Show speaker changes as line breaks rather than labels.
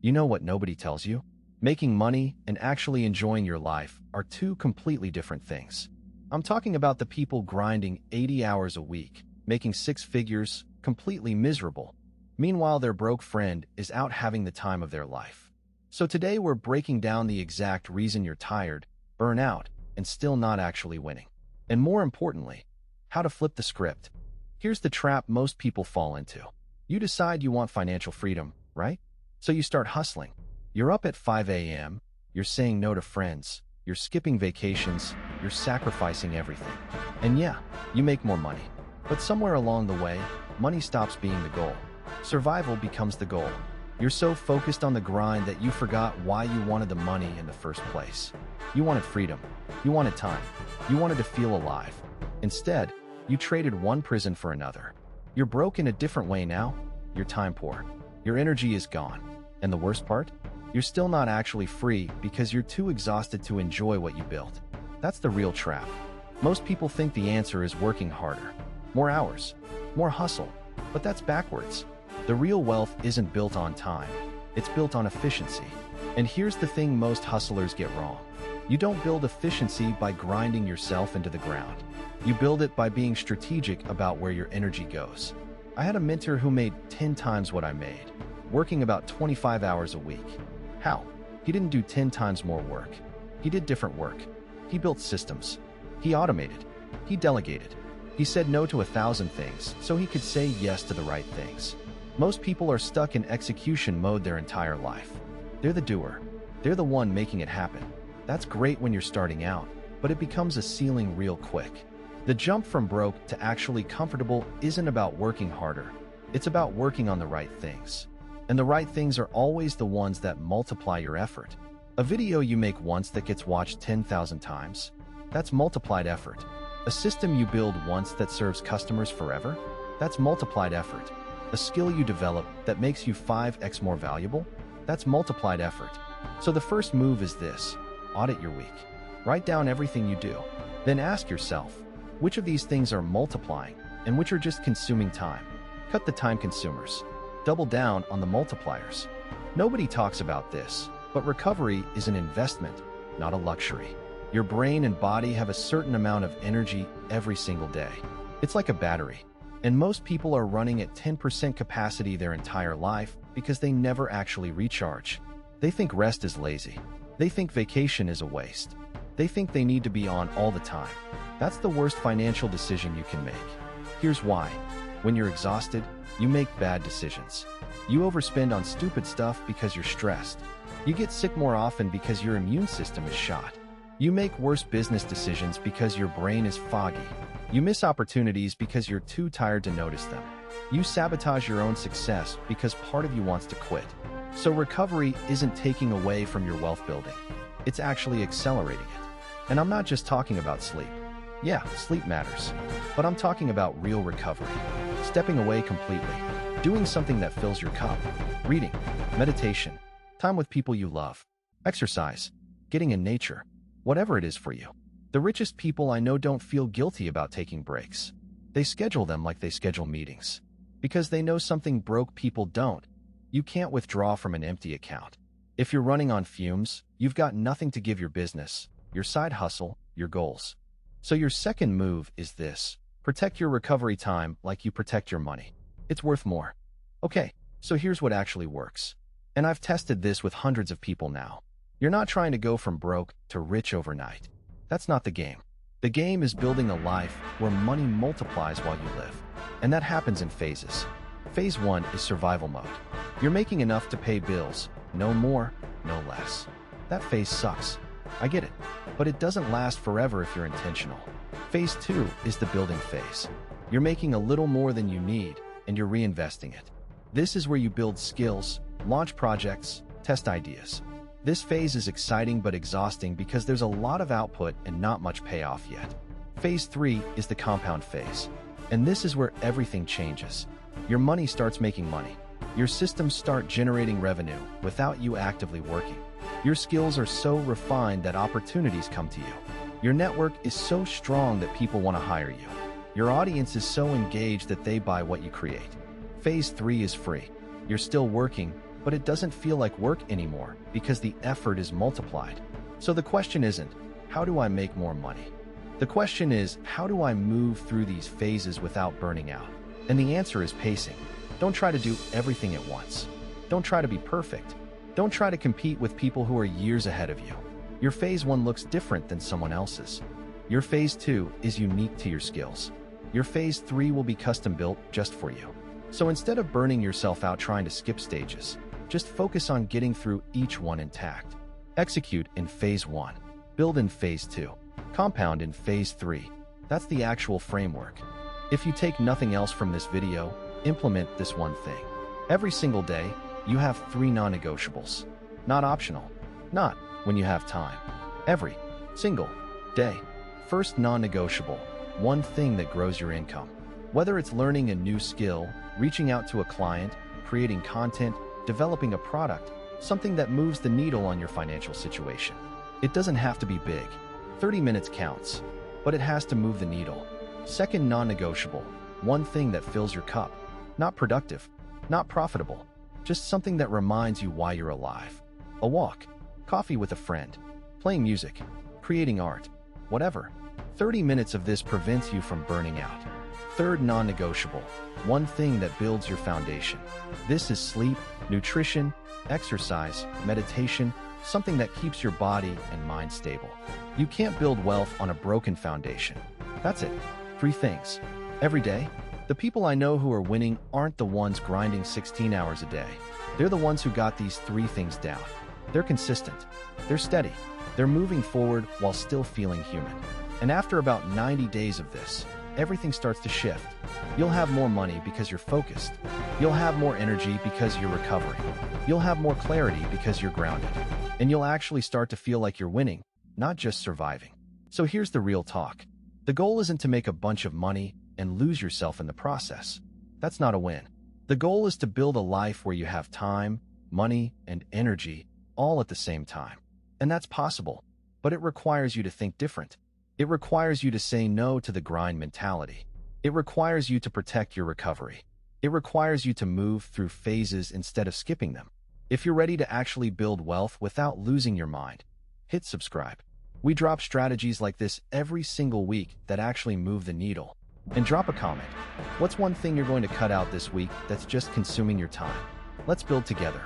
You know what nobody tells you? Making money and actually enjoying your life are two completely different things. I'm talking about the people grinding 80 hours a week, making six figures, completely miserable. Meanwhile, their broke friend is out having the time of their life. So today we're breaking down the exact reason you're tired, burn out, and still not actually winning. And more importantly, how to flip the script. Here's the trap most people fall into. You decide you want financial freedom, right? So you start hustling. You're up at 5 a.m., you're saying no to friends, you're skipping vacations, you're sacrificing everything. And yeah, you make more money. But somewhere along the way, money stops being the goal. Survival becomes the goal. You're so focused on the grind that you forgot why you wanted the money in the first place. You wanted freedom. You wanted time. You wanted to feel alive. Instead, you traded one prison for another. You're broke in a different way now. You're time poor. Your energy is gone. And the worst part? You're still not actually free because you're too exhausted to enjoy what you built. That's the real trap. Most people think the answer is working harder. More hours. More hustle. But that's backwards. The real wealth isn't built on time. It's built on efficiency. And here's the thing most hustlers get wrong. You don't build efficiency by grinding yourself into the ground. You build it by being strategic about where your energy goes. I had a mentor who made 10 times what I made, working about 25 hours a week. How? He didn't do 10 times more work. He did different work. He built systems. He automated. He delegated. He said no to 1,000 things so he could say yes to the right things. Most people are stuck in execution mode their entire life. They're the doer. They're the one making it happen. That's great when you're starting out, but it becomes a ceiling real quick. The jump from broke to actually comfortable isn't about working harder. It's about working on the right things. And the right things are always the ones that multiply your effort. A video you make once that gets watched 10,000 times, that's multiplied effort. A system you build once that serves customers forever, that's multiplied effort. A skill you develop that makes you 5x more valuable, that's multiplied effort. So the first move is this: audit your week. Write down everything you do. Then ask yourself, which of these things are multiplying and which are just consuming time? Cut the time consumers. Double down on the multipliers. Nobody talks about this, but recovery is an investment, not a luxury. Your brain and body have a certain amount of energy every single day. It's like a battery. And most people are running at 10% capacity their entire life because they never actually recharge. They think rest is lazy. They think vacation is a waste. They think they need to be on all the time. That's the worst financial decision you can make. Here's why. When you're exhausted, you make bad decisions. You overspend on stupid stuff because you're stressed. You get sick more often because your immune system is shot. You make worse business decisions because your brain is foggy. You miss opportunities because you're too tired to notice them. You sabotage your own success because part of you wants to quit. So recovery isn't taking away from your wealth building. It's actually accelerating it. And I'm not just talking about sleep. Yeah, sleep matters. But I'm talking about real recovery. Stepping away completely. Doing something that fills your cup. Reading, meditation, time with people you love, exercise, getting in nature, whatever it is for you. The richest people I know don't feel guilty about taking breaks. They schedule them like they schedule meetings. Because they know something broke people don't. You can't withdraw from an empty account. If you're running on fumes, you've got nothing to give your business, your side hustle, your goals. So your second move is this: protect your recovery time like you protect your money. It's worth more. Okay, so here's what actually works. And I've tested this with hundreds of people now. You're not trying to go from broke to rich overnight. That's not the game. The game is building a life where money multiplies while you live. And that happens in phases. Phase 1 is survival mode. You're making enough to pay bills, no more, no less. That phase sucks. I get it, but it doesn't last forever if you're intentional. Phase 2 is the building phase. You're making a little more than you need, and you're reinvesting it. This is where you build skills, launch projects, test ideas. This phase is exciting but exhausting because there's a lot of output and not much payoff yet. Phase 3 is the compound phase. And this is where everything changes. Your money starts making money. Your systems start generating revenue without you actively working. Your skills are so refined that opportunities come to you. Your network is so strong that people want to hire you. Your audience is so engaged that they buy what you create. Phase 3 is free. You're still working, but it doesn't feel like work anymore because the effort is multiplied. So the question isn't, how do I make more money? The question is, how do I move through these phases without burning out? And the answer is pacing. Don't try to do everything at once. Don't try to be perfect. Don't try to compete with people who are years ahead of you. Your phase 1 looks different than someone else's. Your phase 2 is unique to your skills. Your phase 3 will be custom built just for you. So instead of burning yourself out trying to skip stages, just focus on getting through each one intact. Execute in phase 1. Build in phase 2. Compound in phase 3. That's the actual framework. If you take nothing else from this video, implement this one thing. Every single day, you have 3 non-negotiables. Not optional. Not when you have time. Every single day. First non-negotiable, one thing that grows your income. Whether it's learning a new skill, reaching out to a client, creating content, developing a product, something that moves the needle on your financial situation. It doesn't have to be big. 30 minutes counts, but it has to move the needle. Second non-negotiable, one thing that fills your cup. Not productive, not profitable, just something that reminds you why you're alive. A walk, coffee with a friend, playing music, creating art, whatever. 30 minutes of this prevents you from burning out. Third non-negotiable, one thing that builds your foundation. This is sleep, nutrition, exercise, meditation, something that keeps your body and mind stable. You can't build wealth on a broken foundation. That's it. 3 things. Every day, the people I know who are winning aren't the ones grinding 16 hours a day. They're the ones who got these 3 things down. They're consistent. They're steady. They're moving forward while still feeling human. And after about 90 days of this, everything starts to shift. You'll have more money because you're focused. You'll have more energy because you're recovering. You'll have more clarity because you're grounded. And you'll actually start to feel like you're winning, not just surviving. So here's the real talk. The goal isn't to make a bunch of money and lose yourself in the process. That's not a win. The goal is to build a life where you have time, money, and energy all at the same time. And that's possible, but it requires you to think different. It requires you to say no to the grind mentality. It requires you to protect your recovery. It requires you to move through phases instead of skipping them. If you're ready to actually build wealth without losing your mind, hit subscribe. We drop strategies like this every single week that actually move the needle. And drop a comment. What's one thing you're going to cut out this week that's just consuming your time? Let's build together.